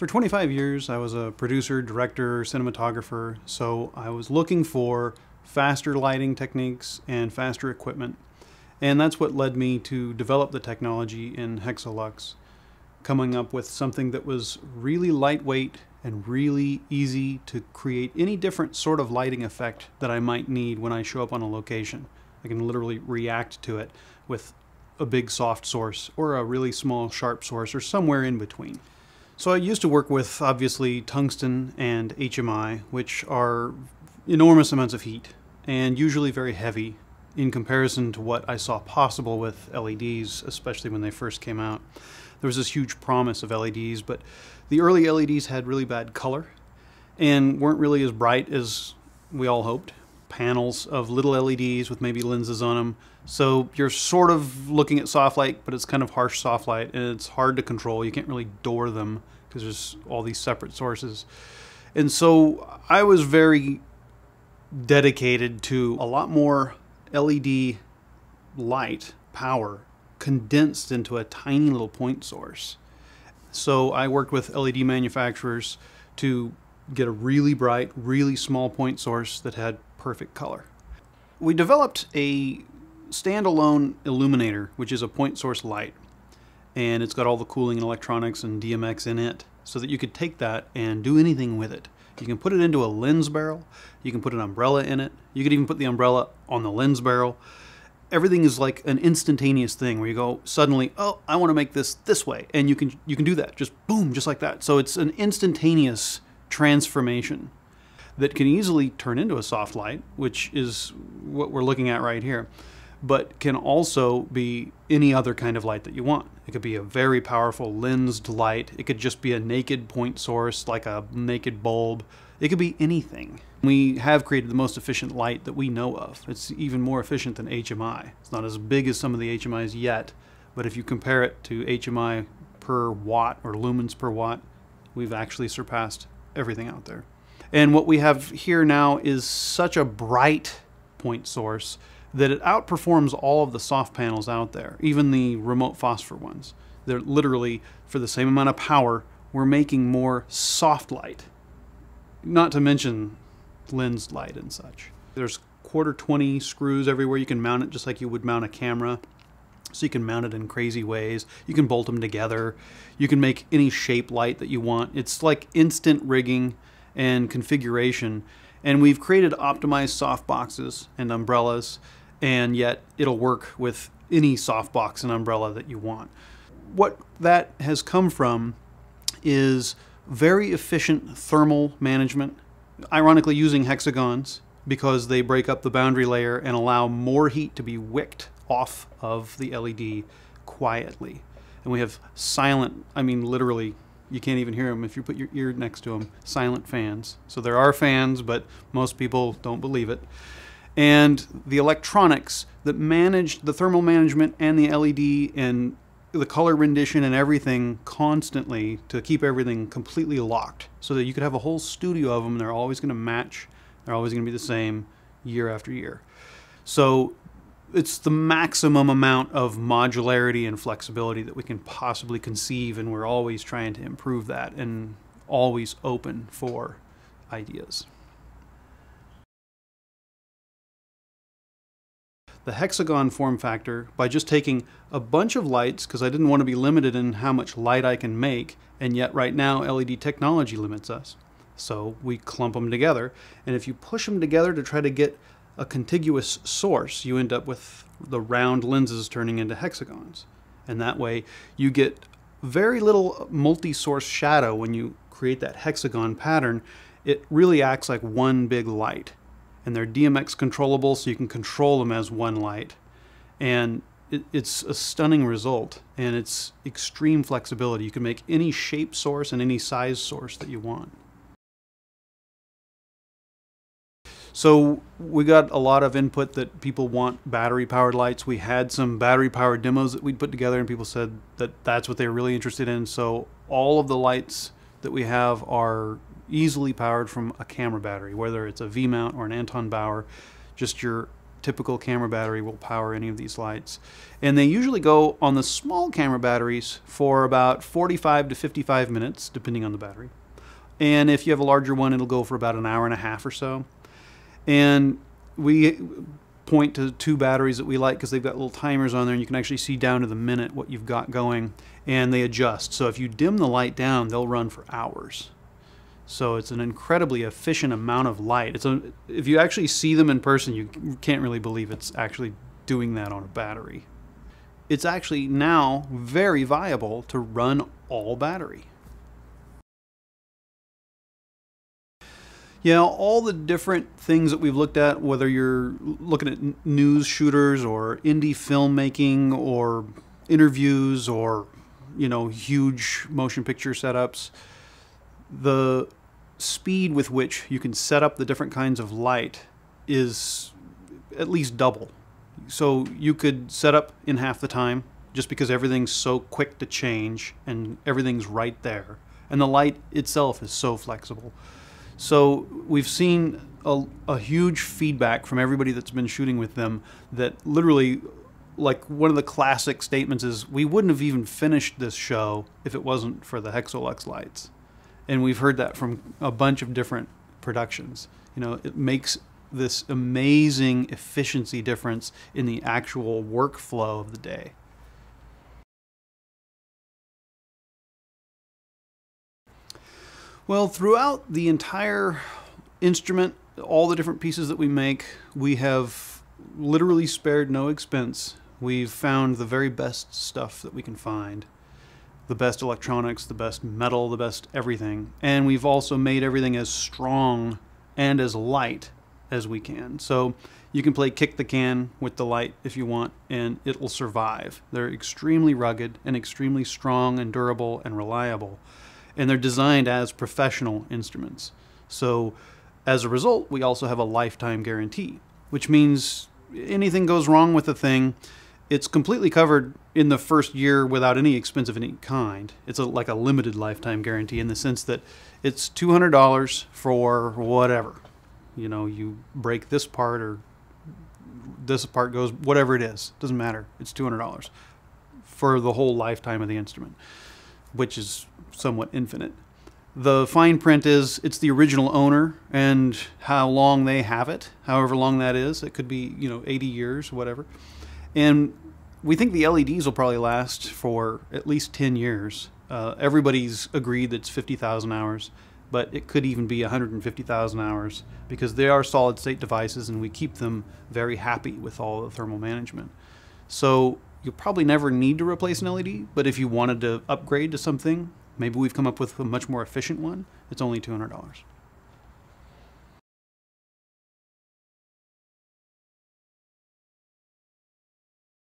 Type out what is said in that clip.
For 25 years, I was a producer, director, cinematographer, so I was looking for faster lighting techniques and faster equipment. And that's what led me to develop the technology in Hexolux, coming up with something that was really lightweight and really easy to create any different sort of lighting effect that I might need when I show up on a location. I can literally react to it with a big soft source or a really small sharp source or somewhere in between. So I used to work with, obviously, tungsten and HMI, which are enormous amounts of heat and usually very heavy in comparison to what I saw possible with LEDs, especially when they first came out. There was this huge promise of LEDs, but the early LEDs had really bad color and weren't really as bright as we all hoped. Panels of little LEDs with maybe lenses on them. So you're sort of looking at soft light, but it's kind of harsh soft light and it's hard to control. You can't really door them because there's all these separate sources. And so I was very dedicated to a lot more LED light power condensed into a tiny little point source. So I worked with LED manufacturers to get a really bright, really small point source that had perfect color. We developed a standalone illuminator, which is a point source light, and it's got all the cooling and electronics and DMX in it, so that you could take that and do anything with it. You can put it into a lens barrel, you can put an umbrella in it, you could even put the umbrella on the lens barrel. Everything is like an instantaneous thing where you go suddenly, oh, I want to make this way, and you can do that, just boom, just like that. So it's an instantaneous transformation that can easily turn into a soft light, which is what we're looking at right here, but can also be any other kind of light that you want. It could be a very powerful lensed light. It could just be a naked point source, like a naked bulb. It could be anything. We have created the most efficient light that we know of. It's even more efficient than HMI. It's not as big as some of the HMIs yet, but if you compare it to HMI per watt or lumens per watt, we've actually surpassed everything out there. And what we have here now is such a bright point source that it outperforms all of the soft panels out there, even the remote phosphor ones. They're literally, for the same amount of power, we're making more soft light. Not to mention lens light and such. There's 1/4-20 screws everywhere. You can mount it just like you would mount a camera. So you can mount it in crazy ways. You can bolt them together. You can make any shape light that you want. It's like instant rigging and configuration. And we've created optimized soft boxes and umbrellas, and yet it'll work with any softbox and umbrella that you want. What that has come from is very efficient thermal management, ironically using hexagons because they break up the boundary layer and allow more heat to be wicked off of the LED quietly. And we have silent, I mean literally, you can't even hear them if you put your ear next to them, silent fans. So there are fans, but most people don't believe it. And the electronics that manage the thermal management and the LED and the color rendition and everything constantly to keep everything completely locked so that you could have a whole studio of them. They're always going to match. They're always going to be the same year after year. So it's the maximum amount of modularity and flexibility that we can possibly conceive, and we're always trying to improve that and always open for ideas. The hexagon form factor, by just taking a bunch of lights, because I didn't want to be limited in how much light I can make, and yet right now LED technology limits us. So we clump them together, and if you push them together to try to get a contiguous source, you end up with the round lenses turning into hexagons. And that way you get very little multi-source shadow when you create that hexagon pattern. It really acts like one big light. And they're DMX controllable, so you can control them as one light. And it's a stunning result, and it's extreme flexibility. You can make any shape source and any size source that you want. So we got a lot of input that people want battery-powered lights. We had some battery-powered demos that we'd put together, and people said that that's what they were really interested in. So all of the lights that we have are easily powered from a camera battery, whether it's a V-mount or an Anton Bauer. Just your typical camera battery will power any of these lights. And they usually go on the small camera batteries for about 45 to 55 minutes, depending on the battery. And if you have a larger one, it'll go for about an hour and a half or so. And we point to 2 batteries that we like because they've got little timers on there, and you can actually see down to the minute what you've got going, and they adjust. So if you dim the light down, they'll run for hours. So it's an incredibly efficient amount of light. If you actually see them in person, you can't really believe it's actually doing that on a battery. It's actually now very viable to run all battery. Yeah, all the different things that we've looked at, whether you're looking at news shooters or indie filmmaking or interviews or, huge motion picture setups, the speed with which you can set up the different kinds of light is at least double. So you could set up in half the time just because everything's so quick to change and everything's right there. And the light itself is so flexible. So we've seen a huge feedback from everybody that's been shooting with them that literally, like, one of the classic statements is, we wouldn't have even finished this show if it wasn't for the Hexolux lights. And we've heard that from a bunch of different productions. It makes this amazing efficiency difference in the actual workflow of the day. Well, throughout the entire instrument, all the different pieces that we make, we have literally spared no expense. We've found the very best stuff that we can find. The best electronics, the best metal, the best everything. And we've also made everything as strong and as light as we can. So you can play kick the can with the light if you want, and it will survive. They're extremely rugged and extremely strong and durable and reliable. And they're designed as professional instruments. So as a result, we also have a lifetime guarantee, which means anything goes wrong with the thing, it's completely covered in the first year without any expense of any kind. It's like a limited lifetime guarantee in the sense that it's $200 for whatever. You break this part or this part goes, whatever it is, doesn't matter. It's $200 for the whole lifetime of the instrument, which is somewhat infinite. The fine print is it's the original owner and how long they have it, however long that is. It could be, 80 years, whatever. And we think the LEDs will probably last for at least 10 years. Everybody's agreed that it's 50,000 hours, but it could even be 150,000 hours because they are solid state devices and we keep them very happy with all the thermal management. So you'll probably never need to replace an LED, but if you wanted to upgrade to something, maybe we've come up with a much more efficient one, it's only $200.